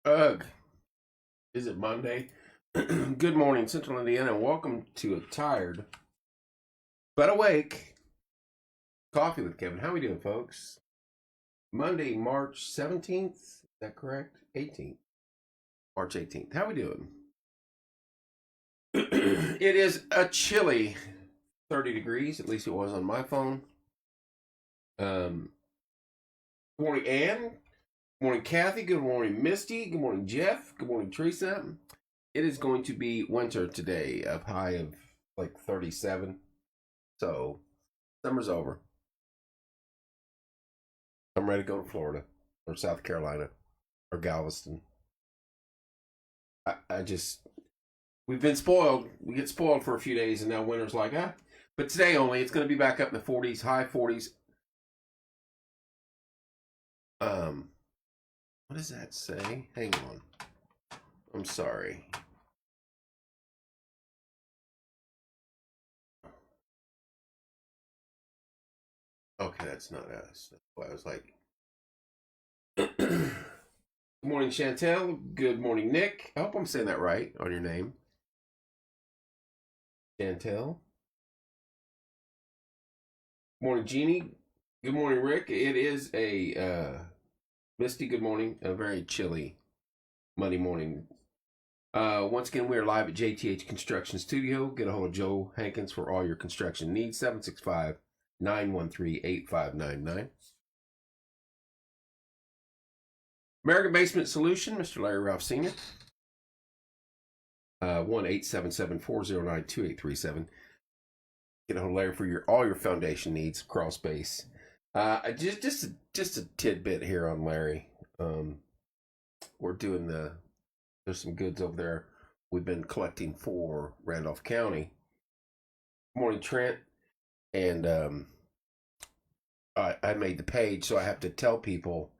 Ugh. Is it Monday? Good morning, Central Indiana, and welcome to a tired but awake Coffee with Kevin. How we doing, folks? Monday, March 17th. Is that correct? 18th. March 18th. How we doing? It is a chilly 30 degrees. At least it was on my phone. Good morning, Ann. Good morning, Kathy. Good morning, Misty. Good morning, Jeff. Good morning, Teresa. It is going to be winter today, a high of like 37. So, summer's over. I'm ready to go to Florida or South Carolina or Galveston. We've been spoiled. We get spoiled for a few days and now winter's like, But today only, it's going to be back up in the 40s, high 40s. What does that say? Hang on. I'm sorry. Okay, that's not us. That's why I was like, good morning, Chantel. Good morning, Nick. I hope I'm saying that right on your name. Chantel. Good morning, Jeannie. Good morning, Rick. It is a misty good morning, a very chilly Monday morning. Once again, we are live at JTH Construction Studio. Get a hold of Joe Hankins for all your construction needs. 765-913-8599. American Basement Solution, Mr. Larry Ralph Sr. 1-877-409-2837. Get a hold of Larry for all your foundation needs, crawl space. Just a tidbit here on Larry. We're doing there's some goods over there we've been collecting for Randolph County. Morning, Trent. And I made the page, so I have to tell people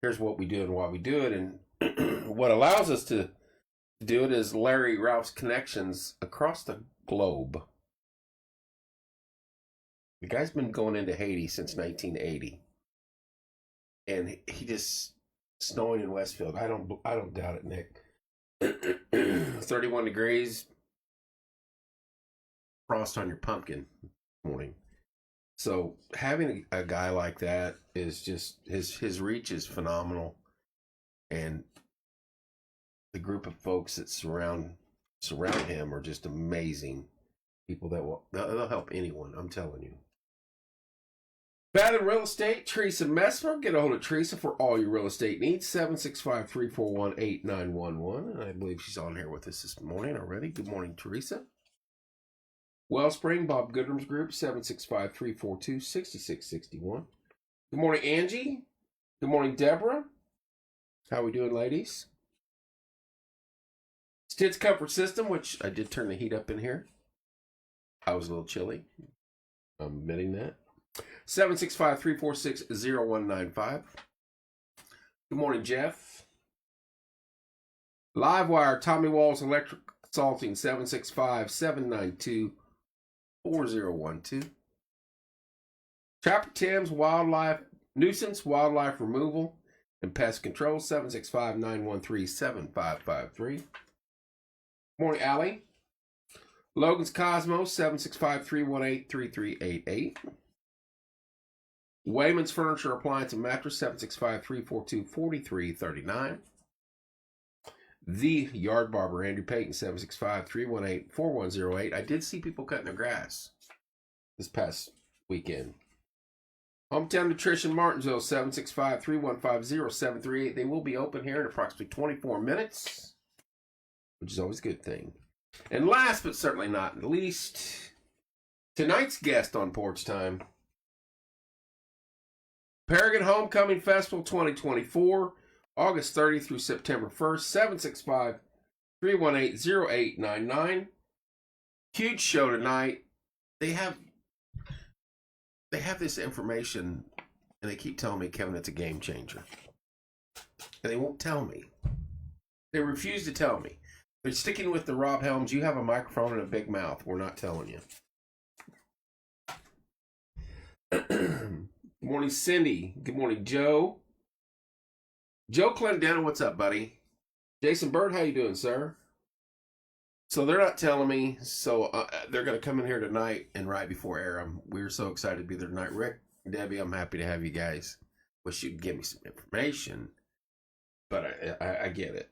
here's what we do and why we do it. And what allows us to do it is Larry Ralph's connections across the globe. The guy's been going into Haiti since 1980, and he just snowing in Westfield. I don't doubt it, Nick. 31 degrees, frost on your pumpkin morning. So having a guy like that is just his reach is phenomenal, and the group of folks that surround him are just amazing. People they'll help anyone. I'm telling you. Fathom Real Estate, Teresa Messmer. Get a hold of Teresa for all your real estate needs. 765-341-8911. I believe she's on here with us this morning already. Good morning, Teresa. Wellspring, Bob Goodrum's group, 765-342-6661. Good morning, Angie. Good morning, Deborah. How we doing, ladies? Stitz Comfort System, which I did turn the heat up in here. I was a little chilly. I'm admitting that. 765-346-0195. Good morning, Jeff. Livewire, Tommy Walls Electric Consulting, 765-792-4012. Trapper Tim's Nuisance Wildlife Removal and Pest Control, 765-913-7553. Morning, Allie. Logan's Cosmos, 765-318-3388. Wayman's Furniture, Appliance, and Mattress, 765-342-4339. The Yard Barber, Andrew Payton, 765-318-4108. I did see people cutting their grass this past weekend. Hometown Nutrition, Martinsville, 765-315-0738. They will be open here in approximately 24 minutes, which is always a good thing. And last but certainly not least, tonight's guest on Porch Time, Paragon Homecoming Festival 2024, August 30th through September 1st, 765-318-0899. Huge show tonight. They have this information, and they keep telling me, Kevin, it's a game changer. And they won't tell me. They refuse to tell me. They're sticking with the Rob Helms, you have a microphone and a big mouth. We're not telling you. Good morning, Cindy. Good morning, Joe. Joe Clendana, what's up, buddy? Jason Bird, how you doing, sir? So they're not telling me. So they're going to come in here tonight and right before air. We're so excited to be there tonight. Rick, Debbie, I'm happy to have you guys. Wish you'd give me some information, but I get it.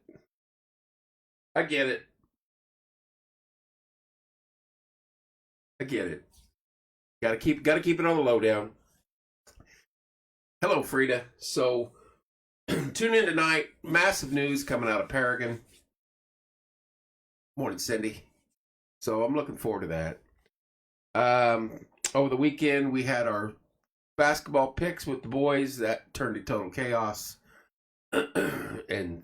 I get it. I get it. Got to keep it on the lowdown. Hello, Frida. So tune in tonight. Massive news coming out of Paragon. Morning, Cindy. So I'm looking forward to that. Over the weekend, we had our basketball picks with the boys that turned to total chaos. And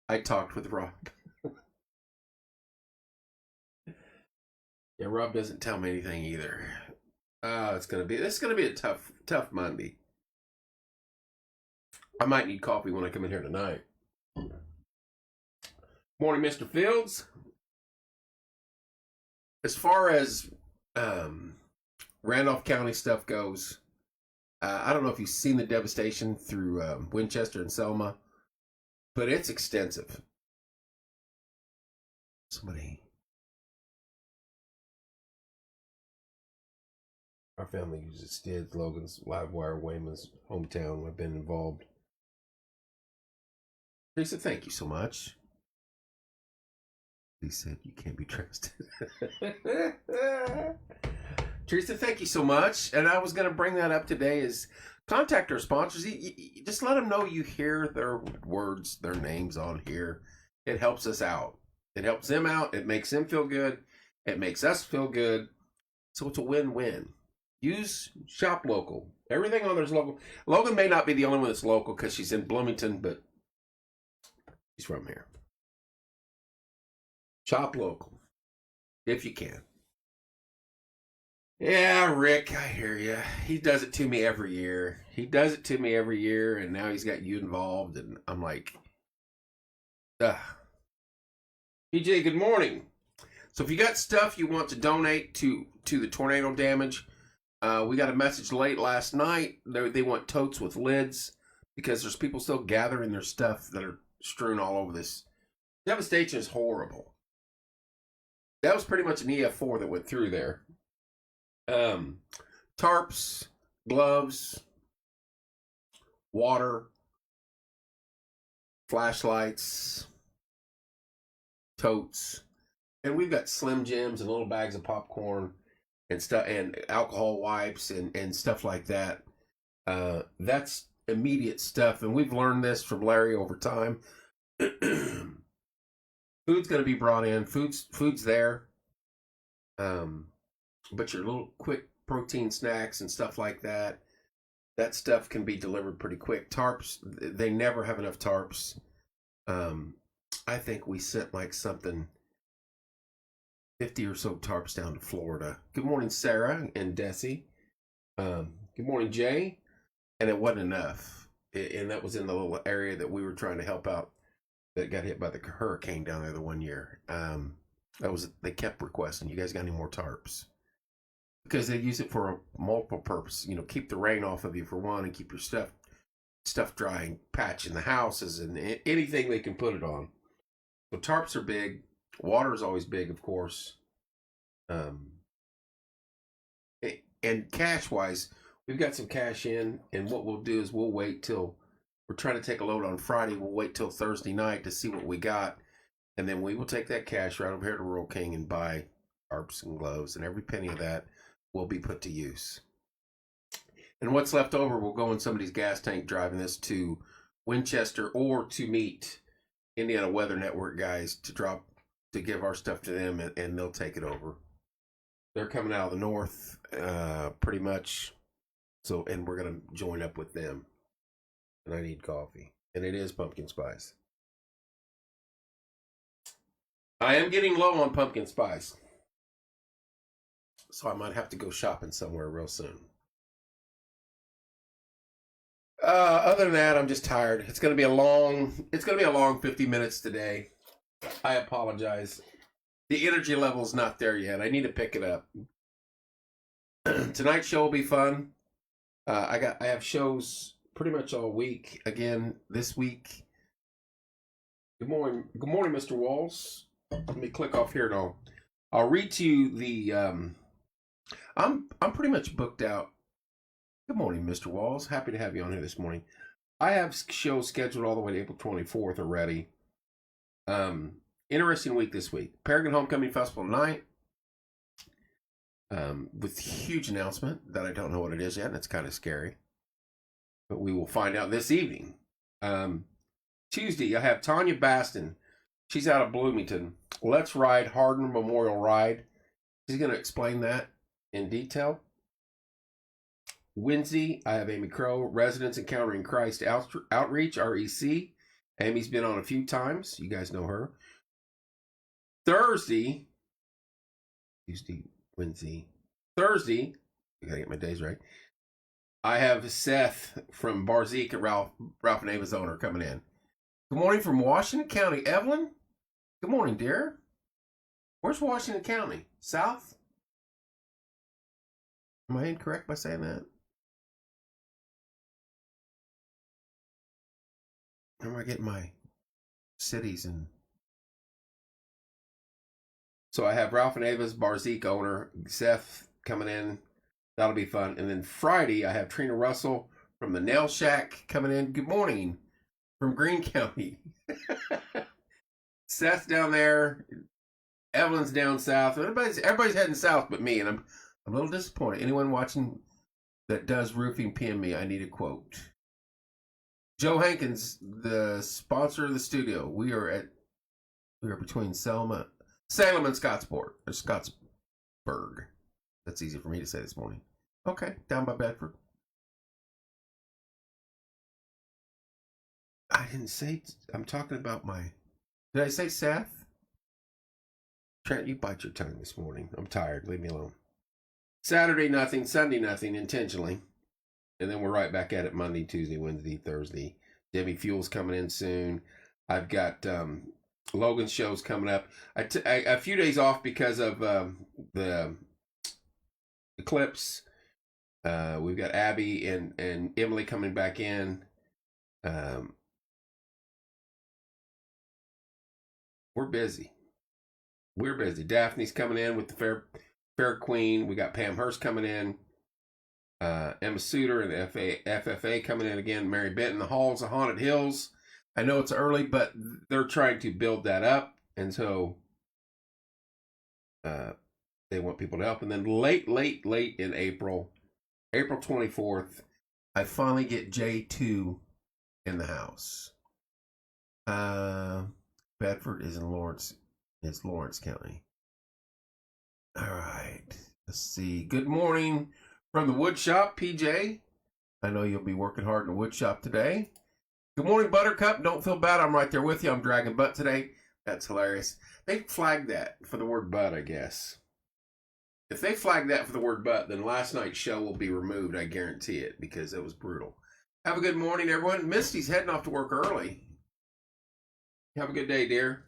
I talked with Rob. Yeah, Rob doesn't tell me anything either. This is gonna be a tough Monday. I might need coffee when I come in here tonight. Morning, Mr. Fields. As far as Randolph County stuff goes, I don't know if you've seen the devastation through Winchester and Selma, but it's extensive. Our family uses Stids, Logan's, Livewire, Wayman's hometown. I've been involved. Teresa, thank you so much. He said you can't be trusted. Teresa, thank you so much. And I was going to bring that up today is contact our sponsors. Just let them know you hear their words, their names on here. It helps us out. It helps them out. It makes them feel good. It makes us feel good. So it's a win-win. Use Shop Local. Everything on there's local. Logan may not be the only one that's local because she's in Bloomington, but she's from here. Shop local, if you can. Yeah, Rick, I hear you. He does it to me every year. And now he's got you involved, and I'm like, ugh. PJ, good morning. So if you got stuff you want to donate to the tornado damage, we got a message late last night. They want totes with lids because there's people still gathering their stuff that are strewn all over this. Devastation is horrible. That was pretty much an EF4 that went through there. Tarps, gloves, water, flashlights, totes, and we've got Slim Jims and little bags of popcorn and stuff, and alcohol wipes and stuff like that. That's immediate stuff, and we've learned this from Larry over time. Food's going to be brought in. Food's there. But your little quick protein snacks and stuff like that, that stuff can be delivered pretty quick. Tarps, they never have enough tarps. I think we sent like something 50 or so tarps down to Florida. Good morning, Sarah and Desi. Good morning, Jay. And it wasn't enough. And that was in the little area that we were trying to help out that got hit by the hurricane down there the one year. They kept requesting, you guys got any more tarps? Because they use it for a multiple purpose. Keep the rain off of you for one, and keep your stuff dry and patch in the houses and anything they can put it on. So tarps are big. Water is always big, of course. And cash wise, we've got some cash in, and what we'll do is we'll wait till we're trying to take a load on Friday. We'll wait till Thursday night to see what we got. And then we will take that cash right over here to Rural King and buy tarps and gloves, and every penny of that will be put to use. And what's left over will go in somebody's gas tank driving this to Winchester or to meet Indiana Weather Network guys to give our stuff to them, and they'll take it over. They're coming out of the north, pretty much. So, and we're going to join up with them. And I need coffee. And it is pumpkin spice. I am getting low on pumpkin spice. So I might have to go shopping somewhere real soon. Other than that, I'm just tired. It's gonna be a long 50 minutes today. I apologize. The energy level is not there yet. I need to pick it up. Tonight's show will be fun. I have shows pretty much all week. Again, this week Good morning. Good morning, Mr. Walls. Let me click off here and I'll read to you the I'm pretty much booked out. Good morning, Mr. Walls. Happy to have you on here this morning. I have shows scheduled all the way to April 24th already. Interesting week this week. Paragon Homecoming Festival night. With huge announcement that I don't know what it is yet, and it's kind of scary. But we will find out this evening. Tuesday, I have Tanya Baston. She's out of Bloomington. Let's Ride Hardin Memorial Ride. She's going to explain that in detail. Wednesday, I have Amy Crow, Residents Encountering Christ Outreach, REC. Amy's been on a few times. You guys know her. Thursday, Tuesday, Wednesday, Thursday, I gotta get my days right. I have Seth from Barzik at Ralph and Ava's owner coming in. Good morning from Washington County. Evelyn, good morning, dear. Where's Washington County? South? Am I incorrect by saying that? Or am I getting my cities and... So I have Ralph and Ava's Barzik owner, Seth, coming in. That'll be fun. And then Friday, I have Trina Russell from the Nail Shack coming in. Good morning from Greene County. Seth's down there. Evelyn's down south. Everybody's heading south but me, and I'm a little disappointed. Anyone watching that does roofing, PM me. I need a quote. Joe Hankins, the sponsor of the studio. We are between Salem and Scottsburg. That's easy for me to say this morning. Okay, down by Bedford. I didn't say. I'm talking about my. Did I say Seth? Trent, you bite your tongue this morning. I'm tired. Leave me alone. Saturday, nothing. Sunday, nothing. Intentionally. And then we're right back at it Monday, Tuesday, Wednesday, Thursday. Debbie Fuel's coming in soon. I've got Logan's show's coming up. A few days off because of the eclipse. We've got Abby and Emily coming back in. We're busy. Daphne's coming in with the Fair Queen. We got Pam Hurst coming in. Emma Suter and the FFA coming in again. Mary Benton, the Halls of Haunted Hills. I know it's early, but they're trying to build that up. And so they want people to help. And then late in April 24th, I finally get J2 in the house. Bedford is in Lawrence. It's Lawrence County. All right. Let's see. Good morning from the wood shop, PJ. I know you'll be working hard in the wood shop today. Good morning, Buttercup. Don't feel bad. I'm right there with you. I'm dragging butt today. That's hilarious. They flagged that for the word butt, I guess. If they flag that for the word butt, then last night's show will be removed. I guarantee it, because it was brutal. Have a good morning, everyone. Misty's heading off to work early. Have a good day, dear.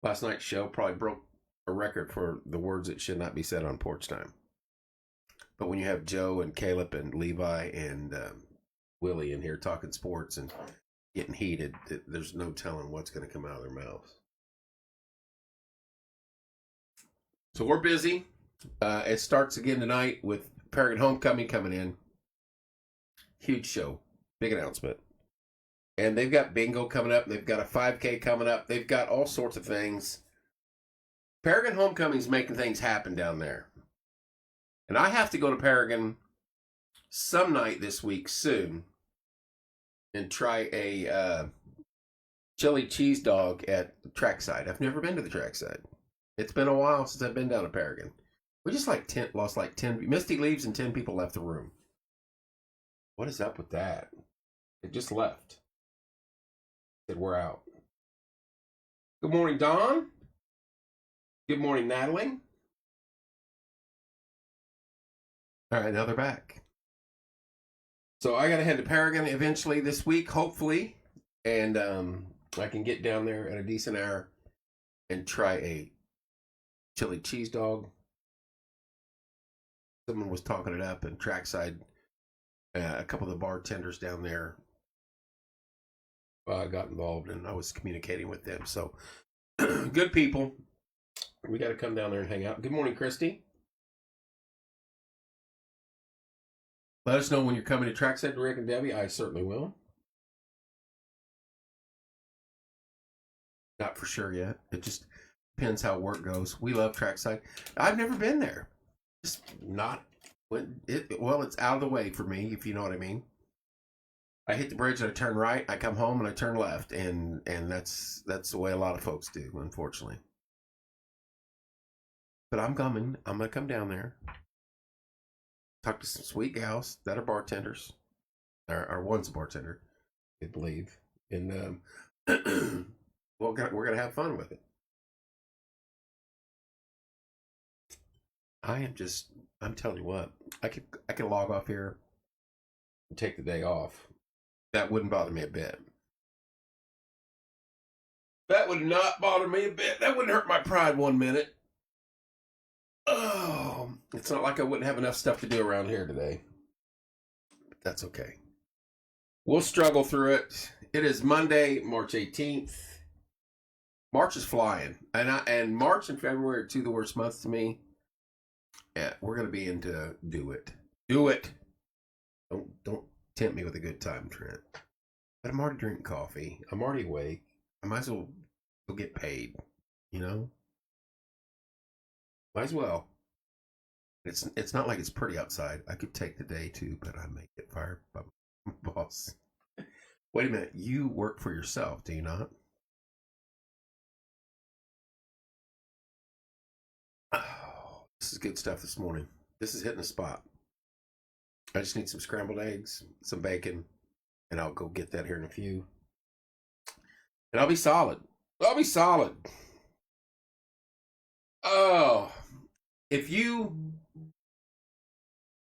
Last night's show probably broke a record for the words that should not be said on porch time. But when you have Joe and Caleb and Levi and Willie in here talking sports and getting heated, there's no telling what's going to come out of their mouths. So we're busy. It starts again tonight with Paragon Homecoming coming in. Huge show. Big announcement. And they've got bingo coming up. They've got a 5K coming up. They've got all sorts of things. Paragon Homecoming's making things happen down there. And I have to go to Paragon some night this week soon and try a chili cheese dog at the trackside. I've never been to the trackside. It's been a while since I've been down to Paragon. We just lost 10. Misty leaves and 10 people left the room. What is up with that? It just left. Said we're out. Good morning, Dawn. Good morning, Natalie. All right, now they're back. So I got to head to Paragon eventually this week, hopefully. And I can get down there at a decent hour and try a chili cheese dog. Someone was talking it up, and trackside, a couple of the bartenders down there got involved and I was communicating with them. So good people. We got to come down there and hang out. Good morning, Christy. Let us know when you're coming to Trackside, Rick and Debbie. I certainly will. Not for sure yet. It just depends how work goes. We love Trackside. I've never been there. Just not when it. Well, it's out of the way for me, if you know what I mean. I hit the bridge and I turn right. I come home and I turn left, and that's the way a lot of folks do, unfortunately. But I'm coming. I'm gonna come down there. Talk to some sweet gals that are bartenders, or one's a bartender, I believe, and we're gonna have fun with it. I'm telling you what, I could log off here and take the day off. That wouldn't bother me a bit. That would not bother me a bit. That wouldn't hurt my pride 1 minute. Oh, it's not like I wouldn't have enough stuff to do around here today. But that's okay. We'll struggle through it. It is Monday, March 18th. March is flying. And March and February are two of the worst months to me. Yeah, we're going to be into do it. Do it. Don't tempt me with a good time, Trent. But I'm already drinking coffee. I'm already awake. I might as well go get paid, you know? Might as well. It's not like it's pretty outside. I could take the day too, but I may get fired by my boss. Wait a minute. You work for yourself, do you not? Oh, this is good stuff this morning. This is hitting the spot. I just need some scrambled eggs, some bacon, and I'll go get that here in a few. And I'll be solid. I'll be solid. Oh, if you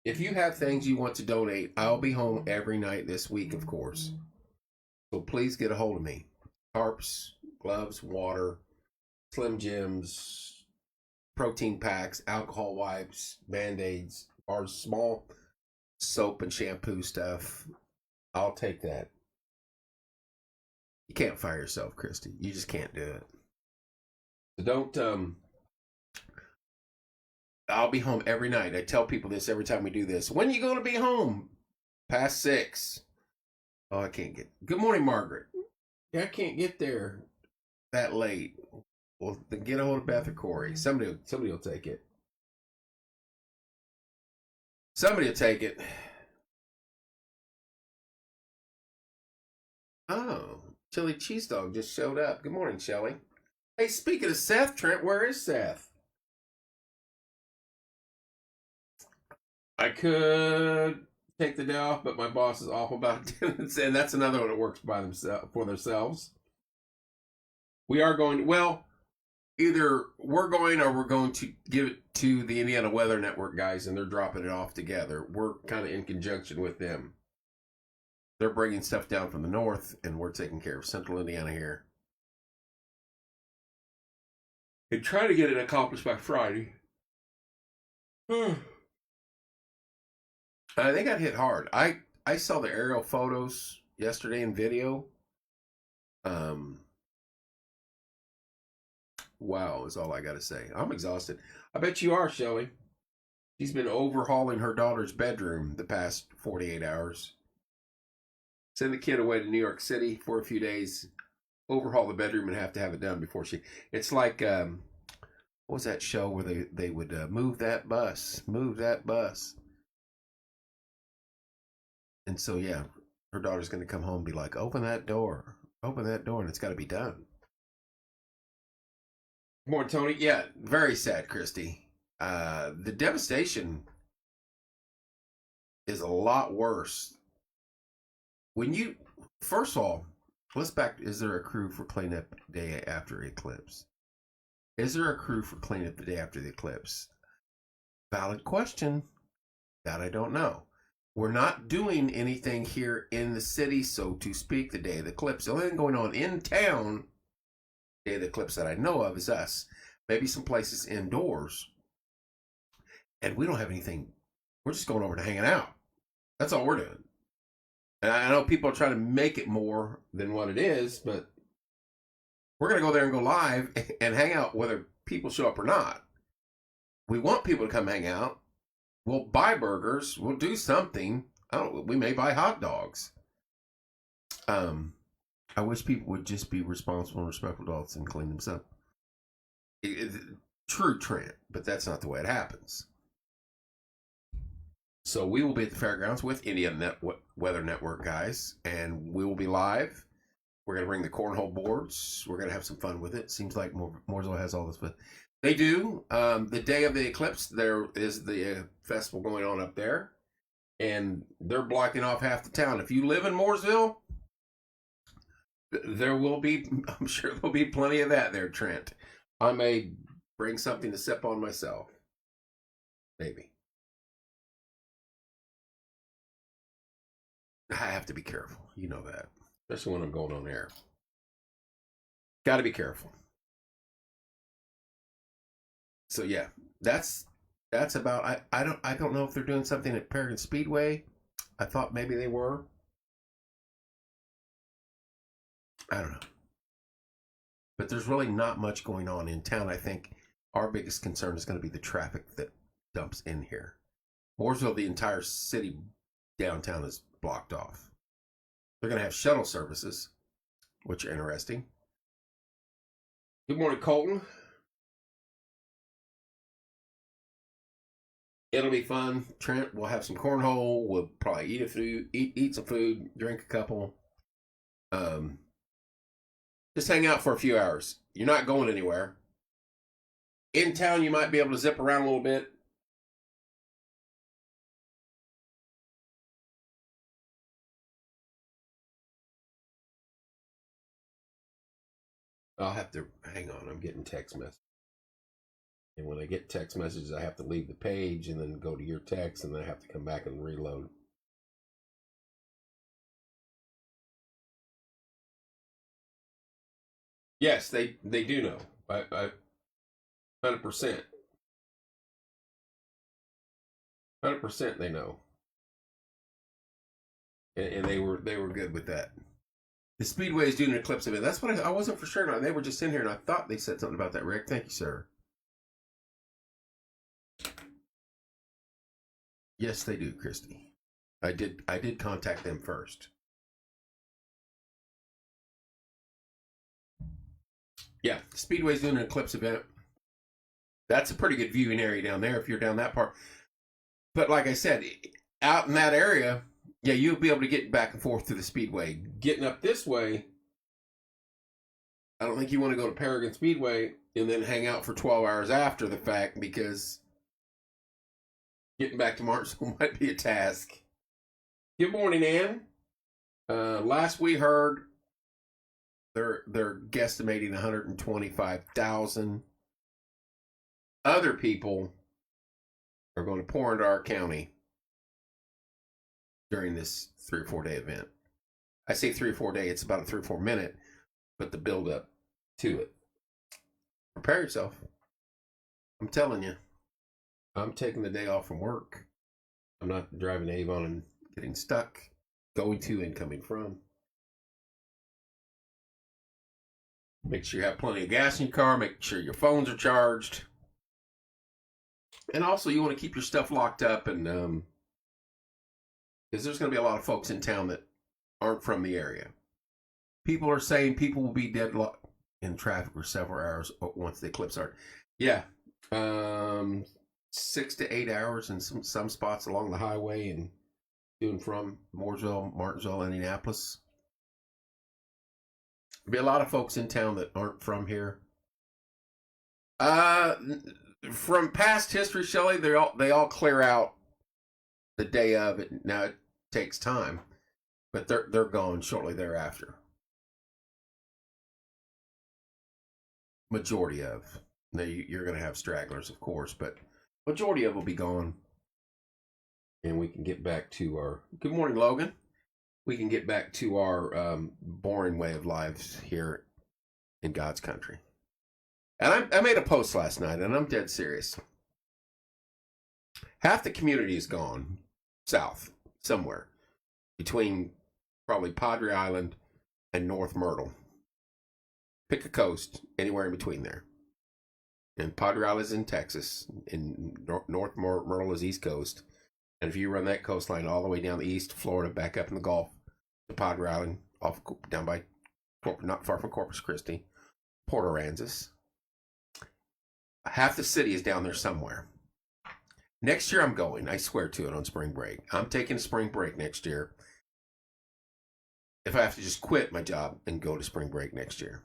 have things you want to donate, I'll be home every night this week, of course. So please get a hold of me. Tarps, gloves, water, Slim Jims, protein packs, alcohol wipes, Band-Aids, or small soap and shampoo stuff. I'll take that. You can't fire yourself, Christy. You just can't do it. So don't, I'll be home every night. I tell people this every time we do this. When are you going to be home? Past 6. Oh, I can't get. Good morning, Margaret. Yeah, I can't get there that late. Well, then get a hold of Beth or Corey. Somebody will take it. Somebody will take it. Oh, chili cheese dog just showed up. Good morning, Shelly. Hey, speaking of Seth, Trent, where is Seth? I could take the day off, but my boss is awful about attendance, and that's another one that works by themselves for themselves. We are going. Well, either we're going or we're going to give it to the Indiana Weather Network guys, and they're dropping it off together. We're kind of in conjunction with them. They're bringing stuff down from the north, and we're taking care of central Indiana here. And try to get it accomplished by Friday. They got hit hard. I saw the aerial photos yesterday and video. Wow is all I got to say. I'm exhausted. I bet you are, Shelly. She's been overhauling her daughter's bedroom the past 48 hours. Send the kid away to New York City for a few days, overhaul the bedroom, and have to have it done before she. It's like what was that show where they would move that bus. And so yeah, her daughter's going to come home and be like, open that door, and it's got to be done. Good morning, Tony. Yeah, very sad, Christy. The devastation is a lot worse. When you, first of all, let's back. Is there a crew for cleanup day after eclipse? Is there a crew for cleanup the day after the eclipse? Valid question. That I don't know. We're not doing anything here in the city, so to speak, the day of the eclipse. The only thing going on in town, the day of the eclipse that I know of, is us. Maybe some places indoors. And we don't have anything. We're just going over to hanging out. That's all we're doing. And I know people are trying to make it more than what it is, but we're going to go there and go live and hang out whether people show up or not. We want people to come hang out. We'll buy burgers. We'll do something. We may buy hot dogs. I wish people would just be responsible and respectful adults and clean themselves. True Trent, but that's not the way it happens. So we will be at the fairgrounds with Indiana Weather Network guys, and we will be live. We're going to bring the cornhole boards. We're going to have some fun with it. Seems like Mooresville has all this, but they do. The day of the eclipse, there is the festival going on up there, and they're blocking off half the town. If you live in Mooresville, there will be, I'm sure there'll be plenty of that there, Trent. I may bring something to sip on myself. Maybe. I have to be careful. You know that. Especially when I'm going on air. Got to be careful. So yeah, that's about. I don't know if they're doing something at Paragon Speedway. I thought maybe they were. I don't know. But there's really not much going on in town. I think our biggest concern is going to be the traffic that dumps in here. Mooresville, the entire city downtown is blocked off. They're going to have shuttle services, which are interesting. Good morning, Colton. It'll be fun. Trent, we'll have some cornhole. We'll probably eat some food, drink a couple. Just hang out for a few hours. You're not going anywhere. In town, you might be able to zip around a little bit. I'll have to, hang on, I'm getting text messages. And when I get text messages, I have to leave the page and then go to your text, and then I have to come back and reload. Yes, they do know. I 100%. 100% they know. And they were good with that. The Speedway is doing an eclipse event. That's what I wasn't for sure. They were just in here, and I thought they said something about that, Rick. Thank you, sir. Yes, they do, Christy. I did contact them first. Yeah, Speedway's doing an eclipse event. That's a pretty good viewing area down there if you're down that part. But like I said, out in that area, yeah, you'll be able to get back and forth to the Speedway. Getting up this way, I don't think you want to go to Paragon Speedway and then hang out for 12 hours after the fact, because getting back to Martinsville might be a task. Good morning, Ann. Last we heard, they're guesstimating 125,000 other people are going to pour into our county during this 3 or 4 day event. I say 3 or 4 day, it's about a 3 or 4 minute, but the build up to it. Prepare yourself. I'm telling you, I'm taking the day off from work. I'm not driving to Avon and getting stuck, going to and coming from. Make sure you have plenty of gas in your car. Make sure your phones are charged. And also, you want to keep your stuff locked up, and because there's going to be a lot of folks in town that aren't from the area. People are saying people will be deadlocked in traffic for several hours once the eclipse starts. Yeah, 6 to 8 hours in some spots along the highway and to and from Mooresville, Martinsville, Indianapolis. There'll be a lot of folks in town that aren't from here. From past history, Shelley, they all clear out the day of it. Now it takes time, but they're gone shortly thereafter. Majority of. Now you're going to have stragglers, of course, but majority of will be gone, and we can get back to our. Good morning, Logan. We can get back to our boring way of lives here in God's country. And I made a post last night, and I'm dead serious. Half the community is gone south, somewhere, between probably Padre Island and North Myrtle. Pick a coast, anywhere in between there. And Padre Island is in Texas, and North Myrtle is East Coast. And if you run that coastline all the way down the east to Florida, back up in the Gulf to Padre Island, down by, not far from Corpus Christi, Port Aransas. Half the city is down there somewhere. Next year I'm going, I swear to it, on spring break. I'm taking a spring break next year. If I have to just quit my job and go to spring break next year.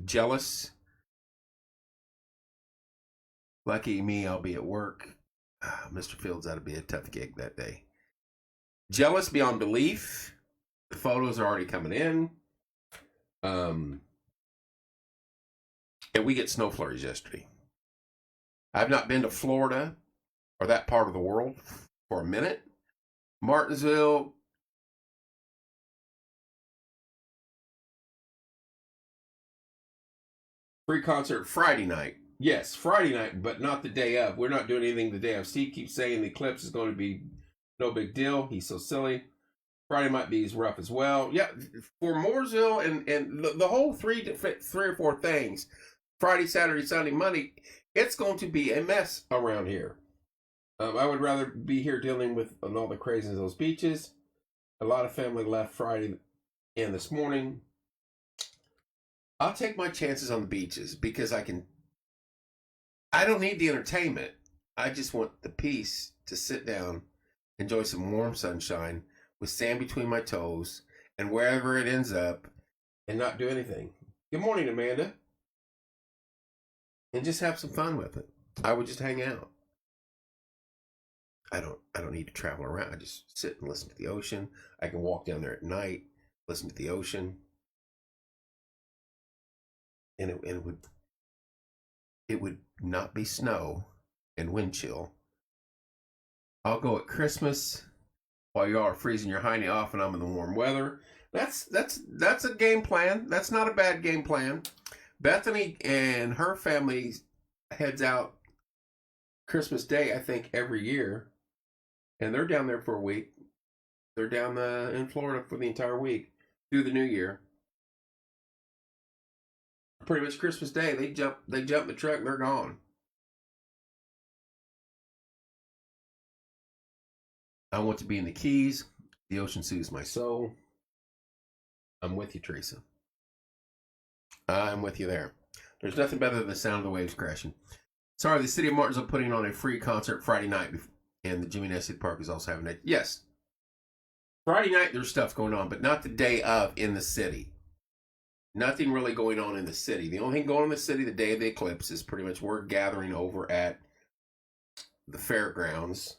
Jealous. Lucky me, I'll be at work. Mr. Fields, that'll be a tough gig that day. Jealous beyond belief. The photos are already coming in. And we get snow flurries yesterday. I've not been to Florida or that part of the world for a minute. Martinsville. Free concert Friday night. Yes, Friday night, but not the day of. We're not doing anything the day of. Steve keeps saying the eclipse is going to be no big deal. He's so silly. Friday might be as rough as well. Yeah, for Mooresville and the whole three or four things, Friday, Saturday, Sunday, Monday, it's going to be a mess around here. I would rather be here dealing with all the craziness of those beaches. A lot of family left Friday and this morning. I'll take my chances on the beaches because I don't need the entertainment. I just want the peace to sit down, enjoy some warm sunshine with sand between my toes and wherever it ends up and not do anything. Good morning, Amanda. And just have some fun with it. I would just hang out. I don't need to travel around. I just sit and listen to the ocean. I can walk down there at night, listen to the ocean. And it would not be snow and wind chill. I'll go at Christmas while y'all are freezing your hiney off and I'm in the warm weather. That's a game plan. That's not a bad game plan. Bethany and her family heads out Christmas Day, I think, every year. And they're down there for a week. They're down in Florida for the entire week through the new year. Pretty much Christmas Day, they jump in the truck and they're gone. I want to be in the Keys. The ocean soothes my soul. I'm with you, Teresa. I'm with you there. There's nothing better than the sound of the waves crashing. Sorry, the city of Martinsville putting on a free concert Friday night, and the Jimmy Nesbitt Park is also having it. Yes, Friday night there's stuff going on, but not the day of in the city. Nothing really going on in the city. The only thing going on in the city the day of the eclipse is pretty much we're gathering over at the fairgrounds.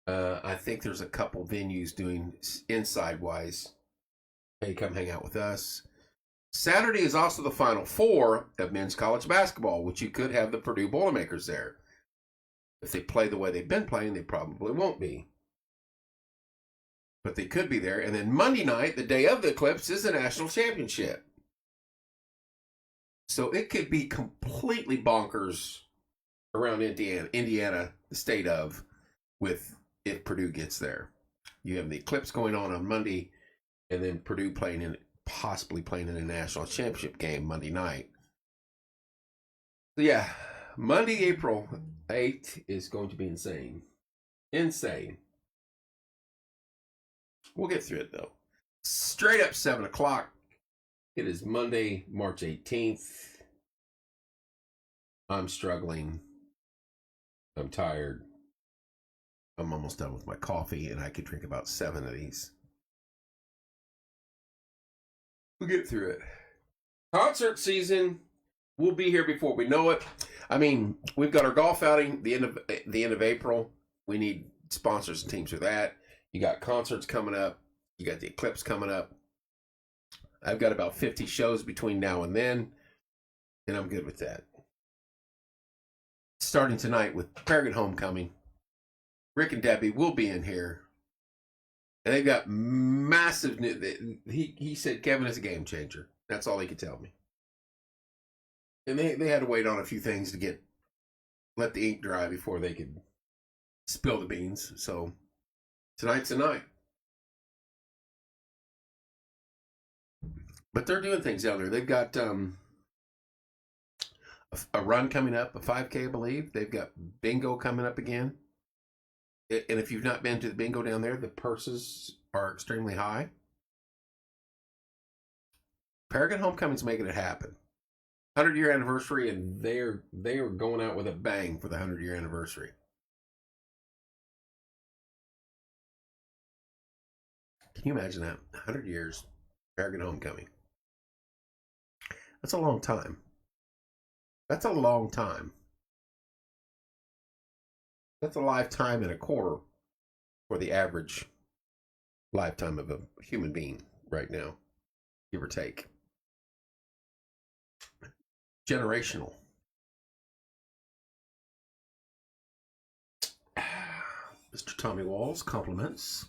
I think there's a couple venues doing inside-wise. Hey, come hang out with us. Saturday is also the Final Four of men's college basketball, which you could have the Purdue Boilermakers there. If they play the way they've been playing, they probably won't be. But they could be there. And then Monday night, the day of the eclipse, is the national championship. So it could be completely bonkers around Indiana, the state of, with if Purdue gets there. You have the eclipse going on Monday, and then Purdue possibly playing in a national championship game Monday night. So yeah, Monday, April 8th is going to be insane. Insane. We'll get through it though. Straight up 7 o'clock. It is Monday, March 18th. I'm struggling. I'm tired. I'm almost done with my coffee, and I could drink about 7 of these. We'll get through it. Concert season will be here before we know it. I mean, we've got our golf outing the end of April. We need sponsors and teams for that. You got concerts coming up. You got the eclipse coming up. I've got about 50 shows between now and then, and I'm good with that. Starting tonight with Paragon Homecoming. Rick and Debbie will be in here. And they've got massive new... He said Kevin is a game changer. That's all he could tell me. And they had to wait on a few things to let the ink dry before they could spill the beans. So tonight's the night. But they're doing things down there. They've got a run coming up, a 5K, I believe. They've got bingo coming up again. And if you've not been to the bingo down there, the purses are extremely high. Paragon Homecoming's making it happen. 100-year anniversary, and they are going out with a bang for the 100-year anniversary. Can you imagine that? 100 years, Paragon Homecoming. That's a long time. That's a long time. That's a lifetime and a quarter for the average lifetime of a human being right now, give or take. Generational. Mr. Tommy Walls, compliments.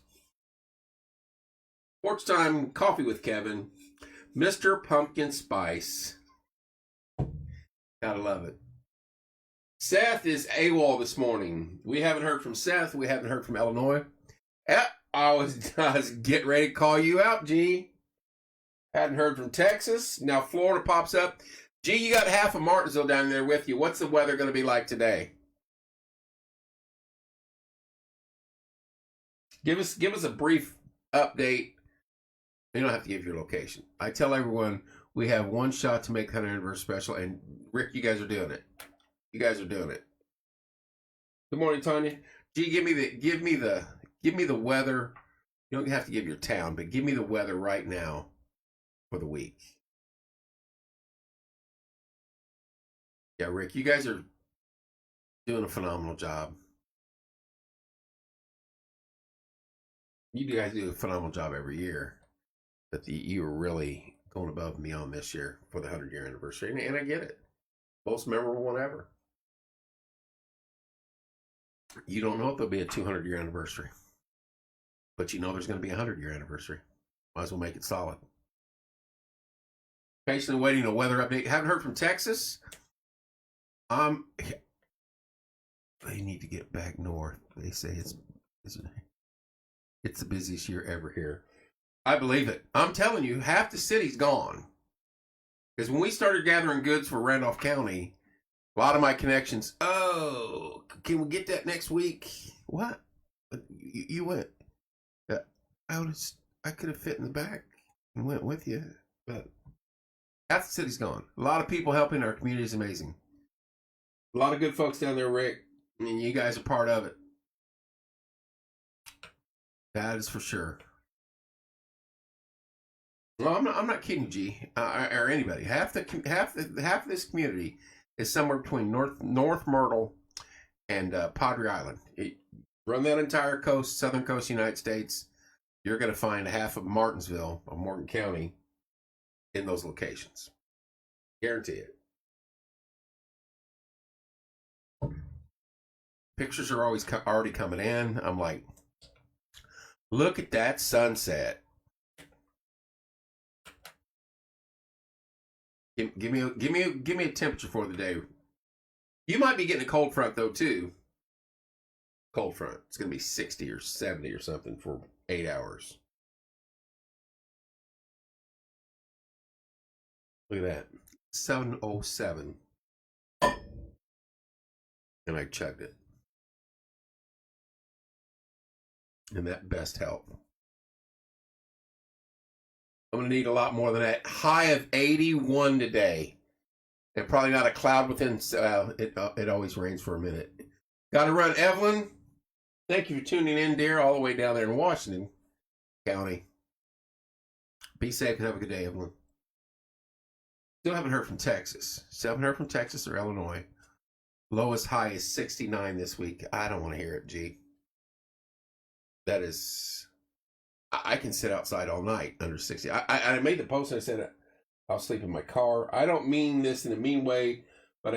Sports Time Coffee with Kevin. Mr. Pumpkin Spice. Gotta love it. Seth is AWOL this morning. We haven't heard from Seth. We haven't heard from Illinois. I was getting ready to call you out, G. Hadn't heard from Texas. Now Florida pops up. G, you got half of Martinsville down there with you. What's the weather going to be like today? Give us a brief update. You don't have to give your location. I tell everyone we have one shot to make the 100th anniversary special, and Rick, you guys are doing it. You guys are doing it. Good morning, Tanya. G, give me the weather. You don't have to give your town, but give me the weather right now for the week. Yeah, Rick, you guys are doing a phenomenal job. You guys do a phenomenal job every year. But you are really going above and beyond this year for the 100-year anniversary. And I get it. Most memorable one ever. You don't know if there'll be a 200-year anniversary. But you know there's going to be a 100-year anniversary. Might as well make it solid. Patiently waiting a weather update. Haven't heard from Texas. They need to get back north. They say it's the busiest year ever here. I believe it. I'm telling you, half the city's gone. Because when we started gathering goods for Randolph County, a lot of my connections, oh, can we get that next week? What? You went. I could have fit in the back and went with you. But half the city's gone. A lot of people helping our community is amazing. A lot of good folks down there, Rick. And you guys are part of it. That is for sure. Well, I'm not kidding, G, or anybody. Half of this community is somewhere between North Myrtle and Padre Island. Run that entire coast, southern coast of the United States. You're going to find half of Martinsville or Morgan County in those locations. Guarantee it. Pictures are always already coming in. I'm like, look at that sunset. Give me a temperature for the day. You might be getting a cold front though too. Cold front. It's gonna be 60 or 70 or something for 8 hours. Look at that. 7:07. And I chugged it. And that best help. I'm going to need a lot more than that. High of 81 today. And probably not a cloud within... it always rains for a minute. Got to run. Evelyn, thank you for tuning in, dear, all the way down there in Washington County. Be safe and have a good day, Evelyn. Still haven't heard from Texas. Still haven't heard from Texas or Illinois. Lowest high is 69 this week. I don't want to hear it, G. That is... I can sit outside all night under 60. I made the post and I said I'll sleep in my car. I don't mean this in a mean way, but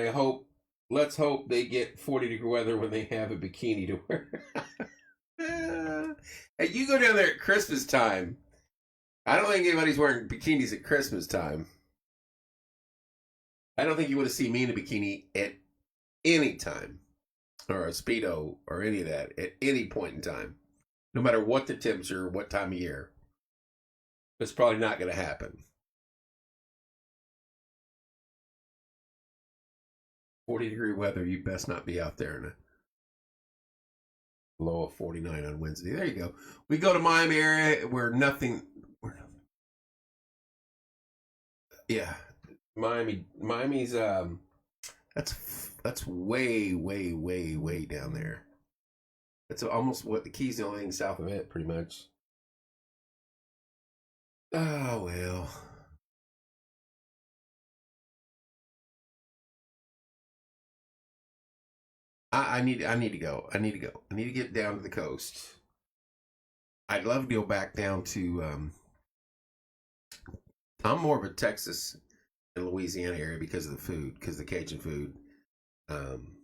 let's hope they get 40-degree weather when they have a bikini to wear. Hey, you go down there at Christmas time. I don't think anybody's wearing bikinis at Christmas time. I don't think you want to see me in a bikini at any time, or a Speedo, or any of that, at any point in time. No matter what the temperature, what time of year. It's probably not going to happen. 40-degree weather. You best not be out there in a low of 49 on Wednesday. There you go. We go to Miami area where nothing. Yeah, Miami's that's way, way, way, way down there. That's almost what the Keys, the only thing south of it, pretty much. Oh well. I need to go. I need to go. I need to get down to the coast. I'd love to go back down to I'm more of a Texas and Louisiana area because of the food, because of the Cajun food. Um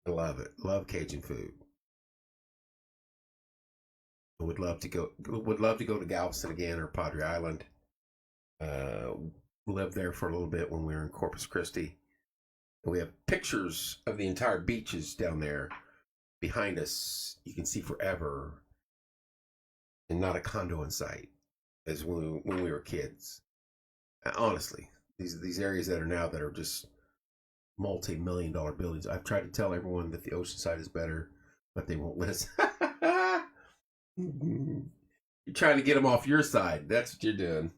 I love it. Love Cajun food. I would love to go to Galveston again or Padre Island. Uh Lived there for a little bit when we were in Corpus Christi. And we have pictures of the entire beaches down there behind us. You can see forever and not a condo in sight as when we were kids. Honestly, these areas that are now that are just multi-million dollar buildings. I've tried to tell everyone that the Oceanside is better, but they won't listen. You're trying to get them off your side. That's what you're doing.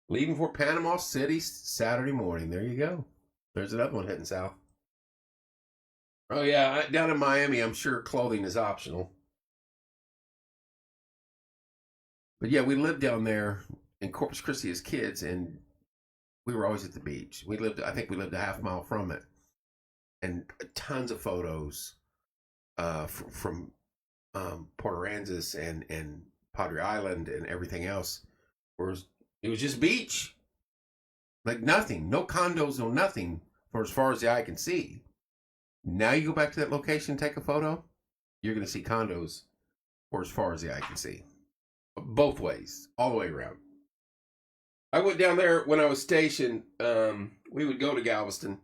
Leaving for Panama City Saturday morning. There you go. There's another one heading south. Oh yeah, down in Miami, I'm sure clothing is optional. But yeah, we lived down there in Corpus Christi as kids, and we were always at the beach. I think we lived a half mile from it, and tons of photos from Port Aransas and Padre Island and everything else. It was just beach, like nothing, no condos, no nothing for as far as the eye can see. Now you go back to that location, take a photo, you're going to see condos for as far as the eye can see, both ways, all the way around. I went down there when I was stationed. We would go to Galveston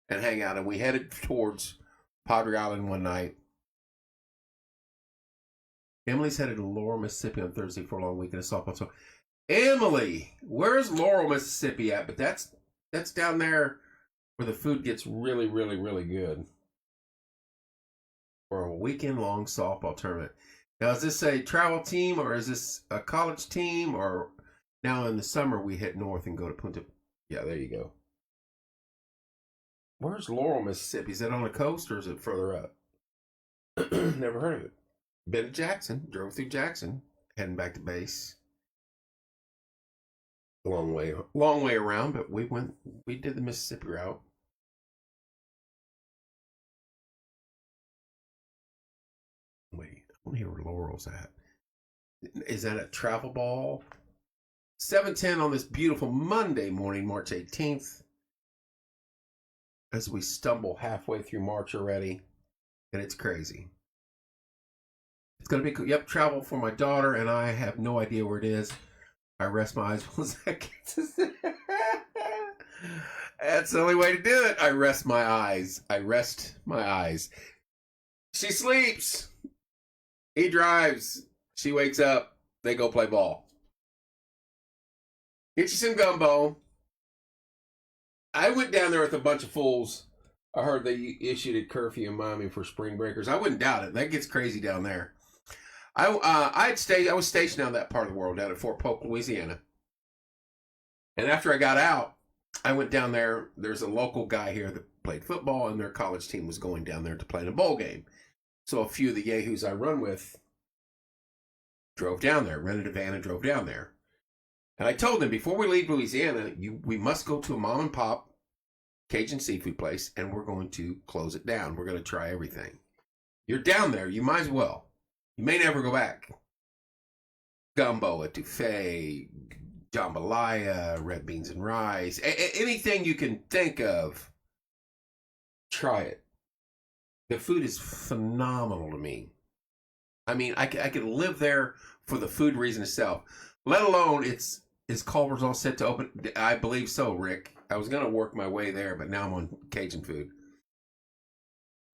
and hang out, and we headed towards Padre Island one night. Emily's headed to Laurel, Mississippi on Thursday for a long weekend of softball. So, Emily, where's Laurel, Mississippi at? But that's down there where the food gets really, really, really good for a weekend-long softball tournament. Now, is this a travel team or is this a college team? Or now in the summer we head north and go to Punta? Yeah, there you go. Where's Laurel, Mississippi? Is that on the coast or is it further up? Never heard of it. Been to Jackson, drove through Jackson, heading back to base. Long way around, but we did the Mississippi route. Wait, I want to hear where Laurel's at. Is that a travel ball? 7:10 on this beautiful Monday morning, March 18th. As we stumble halfway through March already, and it's crazy. It's going to be cool. Yep, travel for my daughter, and I have no idea where it is. I rest my eyes. That's the only way to do it. I rest my eyes. She sleeps. He drives. She wakes up. They go play ball. Get you some gumbo. I went down there with a bunch of fools. I heard they issued a curfew in Miami for spring breakers. I wouldn't doubt it. That gets crazy down there. I was stationed down that part of the world, down at Fort Polk, Louisiana. And after I got out, I went down there. There's a local guy here that played football, and their college team was going down there to play in a bowl game. So a few of the yahoos I run with drove down there, rented a van and drove down there. And I told them, before we leave Louisiana, we must go to a mom and pop Cajun seafood place, and we're going to close it down. We're going to try everything. You're down there. You might as well. You may never go back. Gumbo, etouffee, jambalaya, red beans and rice, anything you can think of, try it. The food is phenomenal to me. I mean, I could live there for the food reason itself, let alone is Culver's all set to open? I believe so, Rick. I was going to work my way there, but now I'm on Cajun food.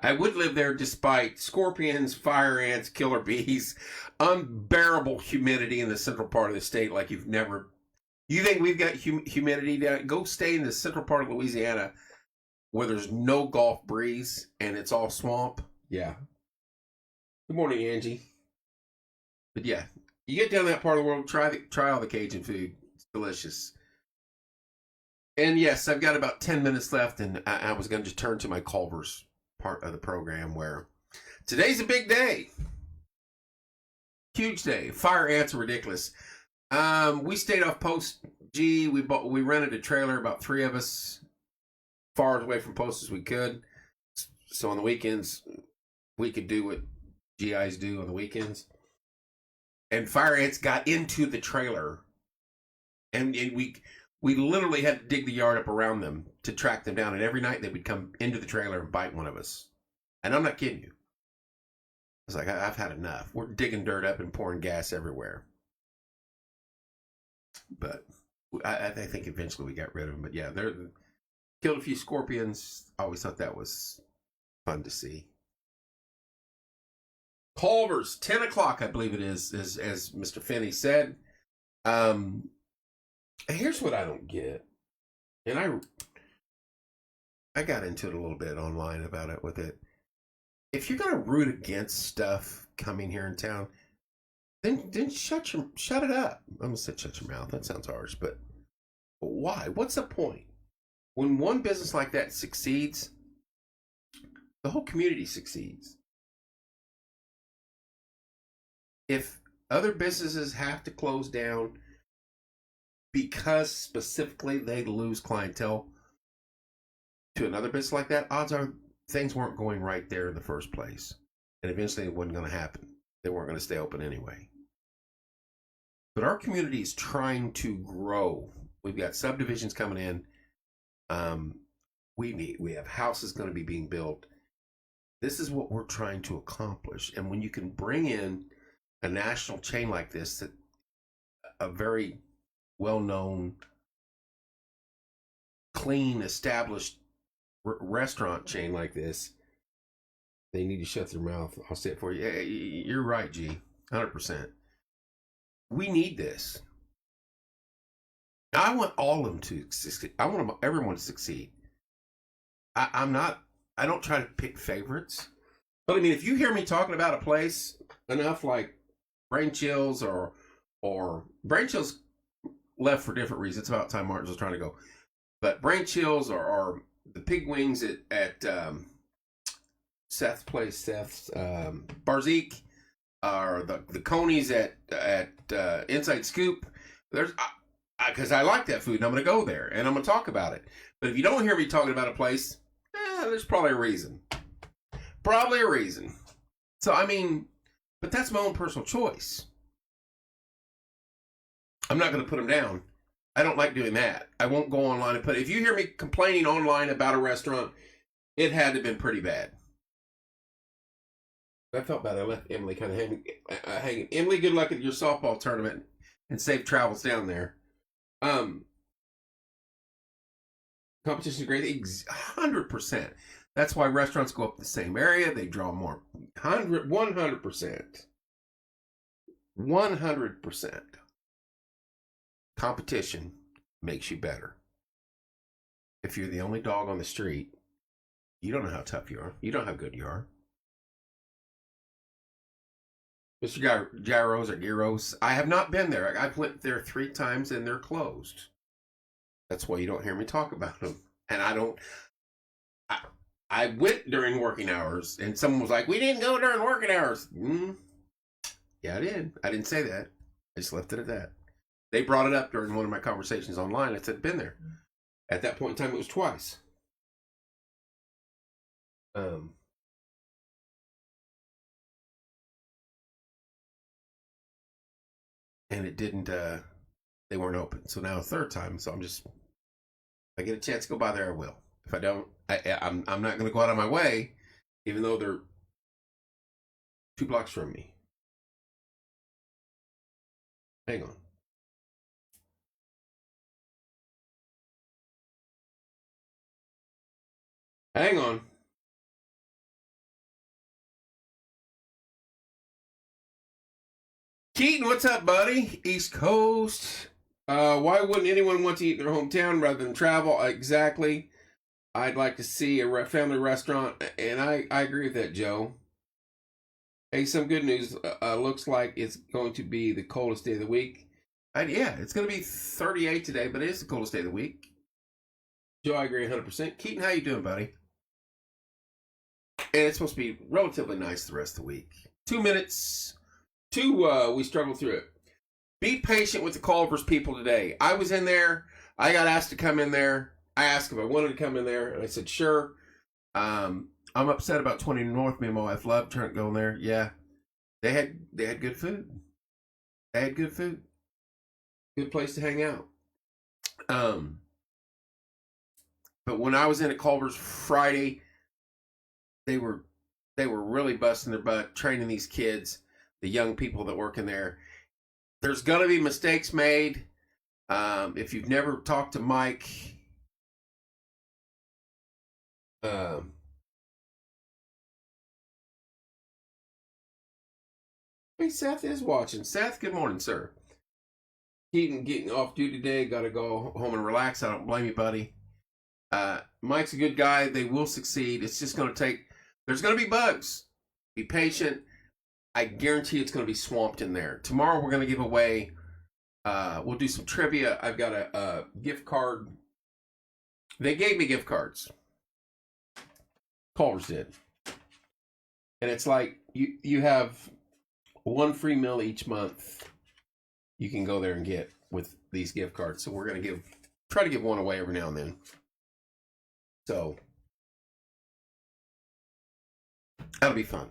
I would live there despite scorpions, fire ants, killer bees, unbearable humidity in the central part of the state like you've never. You think we've got humidity down? Go stay in the central part of Louisiana where there's no Gulf breeze and it's all swamp. Yeah. Good morning, Angie. But yeah, you get down that part of the world, try all the Cajun food. It's delicious. And yes, I've got about 10 minutes left, and I was going to just turn to my Culver's part of the program where today's a big day. Huge day. Fire ants are ridiculous. We stayed off post G. We rented a trailer, about 3 of us, far away from post as we could. So on the weekends, we could do what GIs do on the weekends. And fire ants got into the trailer, and we literally had to dig the yard up around them to track them down. And every night they would come into the trailer and bite one of us. And I'm not kidding you. I was like, I've had enough. We're digging dirt up and pouring gas everywhere. But I think eventually we got rid of them. But yeah, they're killed a few scorpions. I always thought that was fun to see. Culver's, 10 o'clock, I believe it is, as Mr. Finney said. Here's what I don't get. And I got into it a little bit online about it with it. If you're going to root against stuff coming here in town, then shut it up. I'm going to say shut your mouth. That sounds harsh, but why? What's the point? When one business like that succeeds, the whole community succeeds. If other businesses have to close down because specifically they lose clientele to another business like that, odds are things weren't going right there in the first place. And eventually it wasn't going to happen. They weren't going to stay open anyway. But our community is trying to grow. We've got subdivisions coming in. We have houses going to be being built. This is what we're trying to accomplish. And when you can bring in a national chain like this, that a very well-known, clean, established restaurant chain like this, they need to shut their mouth. I'll say it for you. You're right, G. 100%. We need this. I want all of them to succeed. I want everyone to succeed. I don't try to pick favorites. But I mean, if you hear me talking about a place enough, like Brain Chills or Brain Chills left for different reasons. It's about time Martin's was trying to go. But Brain Chills or the Pig Wings at Seth's place, Barzik, or the Conies at Inside Scoop. There's because I like that food and I'm going to go there and I'm going to talk about it. But if you don't hear me talking about a place, there's probably a reason. Probably a reason. So I mean, but that's my own personal choice. I'm not going to put them down. I don't like doing that. I won't go online and if you hear me complaining online about a restaurant, it had to have been pretty bad. I felt bad. I left Emily kind of hanging. Emily, good luck at your softball tournament and safe travels down there. Competition is great. 100%. That's why restaurants go up the same area. They draw more. 100%. 100%. Competition makes you better. If you're the only dog on the street, you don't know how tough you are. You don't know how good you are. Mr. Gyros or Gyros, I have not been there. I've went there 3 times and they're closed. That's why you don't hear me talk about them. And I went during working hours and someone was like, we didn't go during working hours. Yeah, I did. I didn't say that. I just left it at that. They brought it up during one of my conversations online. I said, been there. At that point in time, it was twice. And it didn't, they weren't open. So now a third time. So if I get a chance to go by there, I will. If I don't, I'm not going to go out of my way, even though they're 2 blocks from me. Hang on. Hang on. Keaton, what's up, buddy? East Coast. Why wouldn't anyone want to eat in their hometown rather than travel? Exactly. I'd like to see a family restaurant, and I agree with that, Joe. Hey, some good news. Looks like it's going to be the coldest day of the week. Yeah, it's going to be 38 today, but it is the coldest day of the week. Joe, I agree 100%. Keaton, how you doing, buddy? And it's supposed to be relatively nice the rest of the week. 2 minutes. We struggled through it. Be patient with the Culver's people today. I was in there. I got asked to come in there. I asked if I wanted to come in there, and I said, sure. I'm upset about 20 North. Me and my wife love trying to go in there. Yeah. They had good food. They had good food. Good place to hang out. But when I was in at Culver's Friday, they were really busting their butt training these kids, the young people that work in there. There's going to be mistakes made. If you've never talked to Mike, hey, Seth is watching. Seth, good morning, sir. Keaton getting off duty today. Got to go home and relax. I don't blame you, buddy. Mike's a good guy. They will succeed. It's just going to take. There's going to be bugs. Be patient. I guarantee it's going to be swamped in there. Tomorrow we're going to give away. We'll do some trivia. I've got a gift card. They gave me gift cards. Culver's did. And it's like you have one free meal each month you can go there and get with these gift cards. So we're going to try to give one away every now and then. So that'll be fun.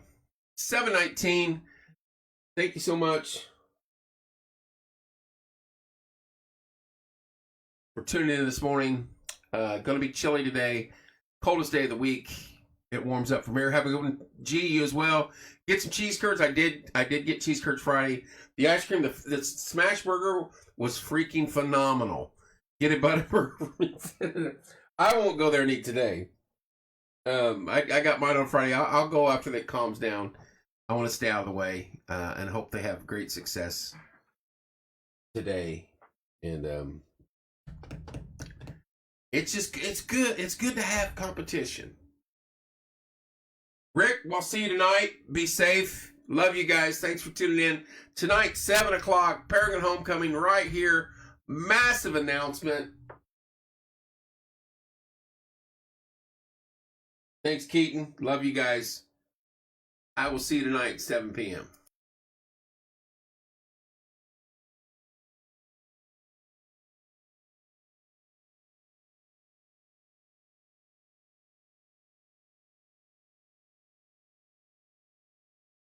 7:19. Thank you so much for tuning in this morning. Going to be chilly today. Coldest day of the week. It warms up from here. Have a good one. G, you as well. Get some cheese curds. I did get cheese curds Friday. The ice cream, the smash burger was freaking phenomenal. Get a Butterburger. I won't go there and eat today. I got mine on Friday. I'll go after that calms down. I want to stay out of the way and hope they have great success today. And it's good. It's good to have competition. Rick, we'll see you tonight. Be safe. Love you guys. Thanks for tuning in. Tonight, 7 o'clock, Paragon Homecoming right here. Massive announcement. Thanks, Keaton. Love you guys. I will see you tonight, 7 p.m.